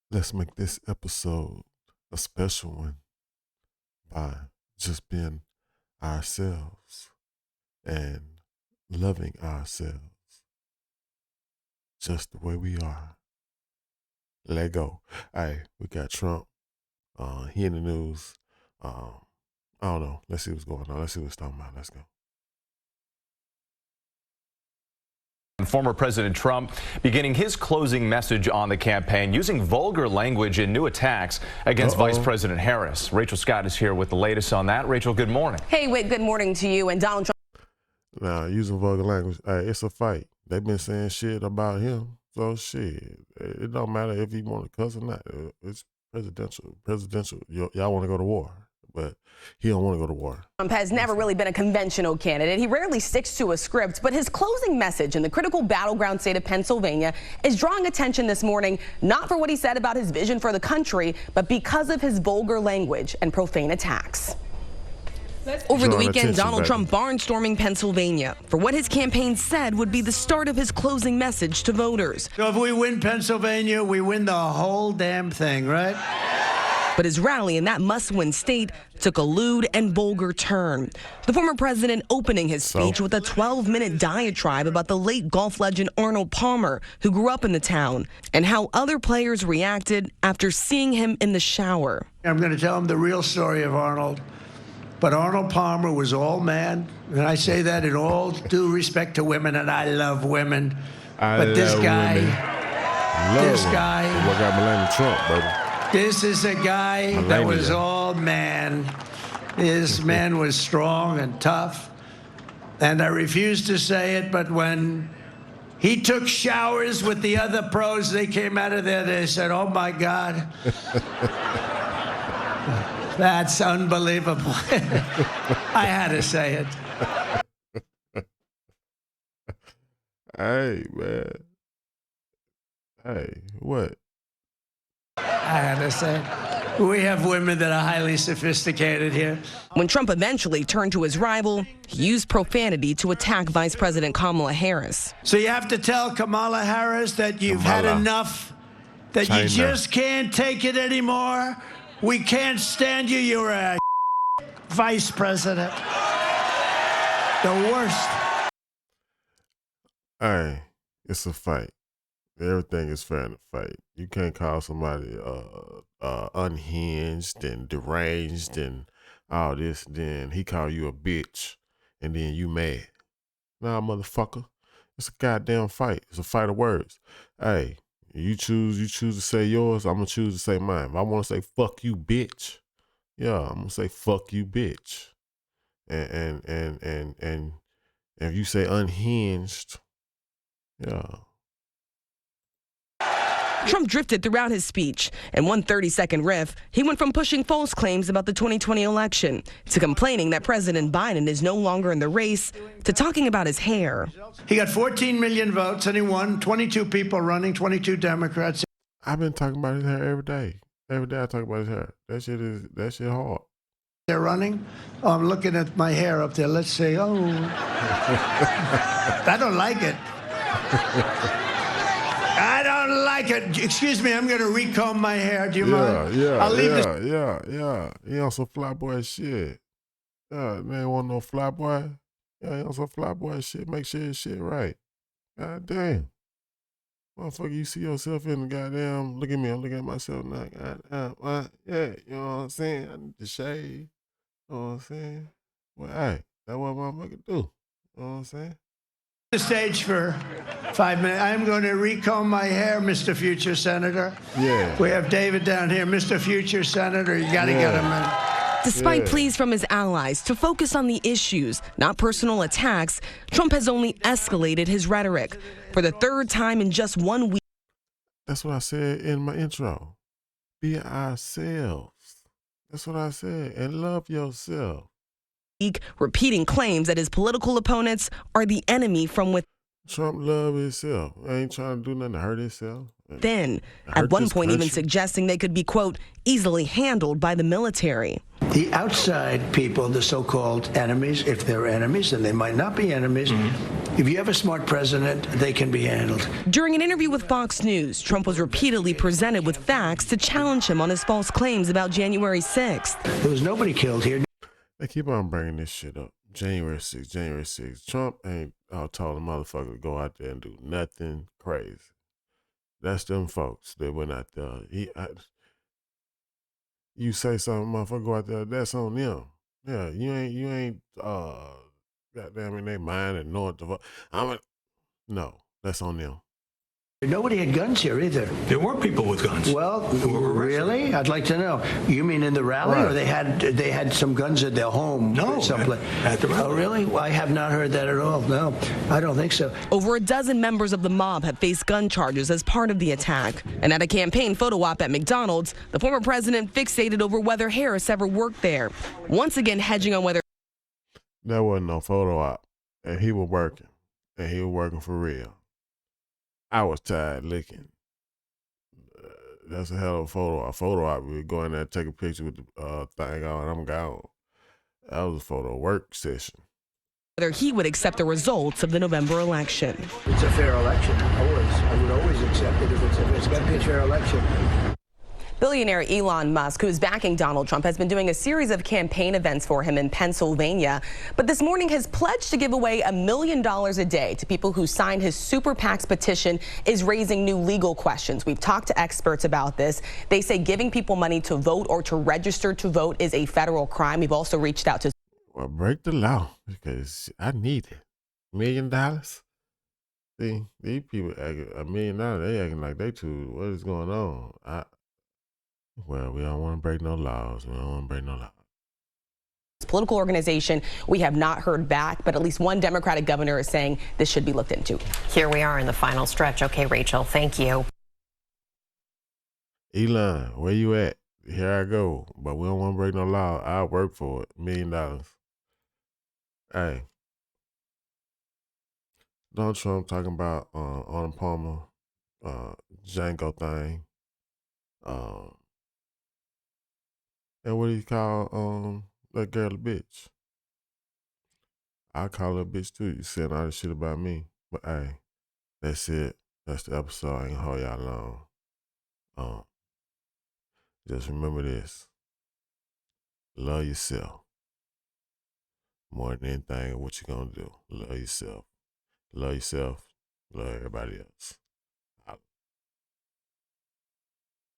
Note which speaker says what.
Speaker 1: Let's make this episode a special one by just being ourselves and loving ourselves just the way we are. Let go. Hey, we got Trump. He in the news. I don't know. Let's see what's going on. Let's see what's talking about. Let's go.
Speaker 2: Former President Trump beginning his closing message on the campaign using vulgar language in new attacks against Vice President Harris. Rachel Scott is here with the latest on that. Rachel, good morning.
Speaker 3: Hey, Whit, good morning to you. And Donald Trump.
Speaker 1: Now, using vulgar language, hey, it's a fight. They've been saying shit about him. So shit, it don't matter if he want to cuss or not. It's presidential. Y'all want to go to war, but he don't want to go to war.
Speaker 3: Trump has never really been a conventional candidate. He rarely sticks to a script, but his closing message in the critical battleground state of Pennsylvania is drawing attention this morning, not for what he said about his vision for the country, but because of his vulgar language and profane attacks.
Speaker 4: Over the weekend, Donald Trump barnstorming Pennsylvania for what his campaign said would be the start of his closing message to voters.
Speaker 5: So if we win Pennsylvania, we win the whole damn thing, right?
Speaker 4: But his rally in that must-win state took a lewd and vulgar turn. The former president opening his speech with a 12-minute diatribe about the late golf legend Arnold Palmer, who grew up in the town, and how other players reacted after seeing him in the shower.
Speaker 5: I'm going to tell him the real story of Arnold. But Arnold Palmer was all man, and I say that in all due respect to women, and I love women. But this guy,
Speaker 1: What got Melania Trump, baby?
Speaker 5: this is a guy that was all man. This man was strong and tough, and I refuse to say it, but when he took showers with the other pros, they came out of there, they said, oh my God. That's unbelievable. I had to say it.
Speaker 1: Hey, man. Hey, what?
Speaker 5: I had to say it. We have women that are highly sophisticated here.
Speaker 4: When Trump eventually turned to his rival, he used profanity to attack Vice President Kamala Harris.
Speaker 5: So you have to tell Kamala Harris that you've had enough, that you just can't take it anymore. We can't stand you. You're a vice president. The worst.
Speaker 1: Hey, it's a fight. Everything is fair in a fight. You can't call somebody unhinged and deranged and all this, then he call you a bitch, and then you mad. Nah, motherfucker. It's a goddamn fight. It's a fight of words. Hey, you choose to say yours, I'm gonna choose to say mine. If I wanna say fuck you, bitch, yeah, I'm gonna say fuck you, bitch. And if you say unhinged, yeah.
Speaker 4: Trump drifted throughout his speech. In one 30-second riff, he went from pushing false claims about the 2020 election to complaining that President Biden is no longer in the race to talking about his hair.
Speaker 5: He got 14 million votes and he won. 22 people running, 22 Democrats.
Speaker 1: I've been talking about his hair every day. Every day I talk about his hair. That shit hard.
Speaker 5: They're running. Oh, I'm looking at my hair up there. Let's see. Oh, I don't like it. I don't like it. Excuse me, I'm going to recomb my hair. Do you mind?
Speaker 1: Yeah. He on some fly boy shit. Yeah, man, want no fly boy? Yeah, he on some fly boy shit. Make sure his shit right. God damn. Motherfucker, you see yourself in the goddamn, look at me, I'm looking at myself now. Yeah, you know what I'm saying? I need to shave. You know what I'm saying? Well, hey, that's what motherfucker do. You know what I'm saying?
Speaker 5: The stage for 5 minutes. I'm going to recomb my hair, Mr. Future Senator.
Speaker 1: Yeah.
Speaker 5: We have David down here. Mr. Future Senator, you got to get him in.
Speaker 4: Despite pleas from his allies to focus on the issues, not personal attacks, Trump has only escalated his rhetoric. For the third time in just 1 week.
Speaker 1: That's what I said in my intro. Be ourselves. That's what I said. And love yourself.
Speaker 4: Repeating claims that his political opponents are the enemy from within.
Speaker 1: Trump love himself. Ain't trying to do nothing to hurt himself.
Speaker 4: At one point even suggesting they could be, quote, easily handled by the military.
Speaker 5: The outside people, the so-called enemies, if they're enemies, and they might not be enemies, If you have a smart president, they can be handled.
Speaker 4: During an interview with Fox News, Trump was repeatedly presented with facts to challenge him on his false claims about January 6th.
Speaker 5: There was nobody killed here.
Speaker 1: They keep on bringing this shit up. January 6th, January 6th. Trump ain't told a motherfucker to go out there and do nothing crazy. That's them folks that went out there. You say something, motherfucker, go out there, that's on them. Yeah, you ain't goddamn in their mind and know what the fuck. No, that's on them.
Speaker 5: Nobody had guns here either.
Speaker 6: There were people with guns.
Speaker 5: Well, really? I'd like to know. You mean in the rally,
Speaker 1: right.
Speaker 5: or they had some guns at their home?
Speaker 6: No,
Speaker 5: someplace.
Speaker 6: at the rally.
Speaker 5: Oh, really? Well, I have not heard that at all. No, I don't think so.
Speaker 4: Over a dozen members of the mob have faced gun charges as part of the attack. And at a campaign photo op at McDonald's, the former president fixated over whether Harris ever worked there, once again hedging on whether
Speaker 1: There wasn't no photo op, and he was working, and he was working for real. I was tired looking. That's a hell of a photo op. Photo op, we go in there, take a picture with the thing on, and I'm gone. That was a photo work session.
Speaker 4: whether he would accept the results of the November election.
Speaker 5: It's a fair election. I would always accept it if it's got to be a fair election.
Speaker 3: Billionaire Elon Musk, who is backing Donald Trump, has been doing a series of campaign events for him in Pennsylvania. But this morning has pledged to give away $1 million a day to people who signed his Super PAC's petition is raising new legal questions. We've talked to experts about this. They say giving people money to vote or to register to vote is a federal crime. We've also reached out to...
Speaker 1: Well, break the law because I need it. $1 million? See, these people acting $1 million, they acting like they too, what is going on? Well, we don't want to break no laws. We don't want to break no laws.
Speaker 3: Political organization. We have not heard back, but at least one Democratic governor is saying this should be looked into.
Speaker 7: Here we are in the final stretch. Okay, Rachel, thank you.
Speaker 1: Elon, where you at? Here I go. But we don't want to break no law. I'll work for it. $1 million. Hey. Donald Trump talking about Arnold Palmer, Django thing. And what do you call that girl a bitch? I call her a bitch too. You saying all this shit about me. But hey, that's it. That's the episode. I ain't gonna hold y'all long. Just remember this. Love yourself. More than anything, what you gonna do. Love yourself. Love yourself. Love everybody else.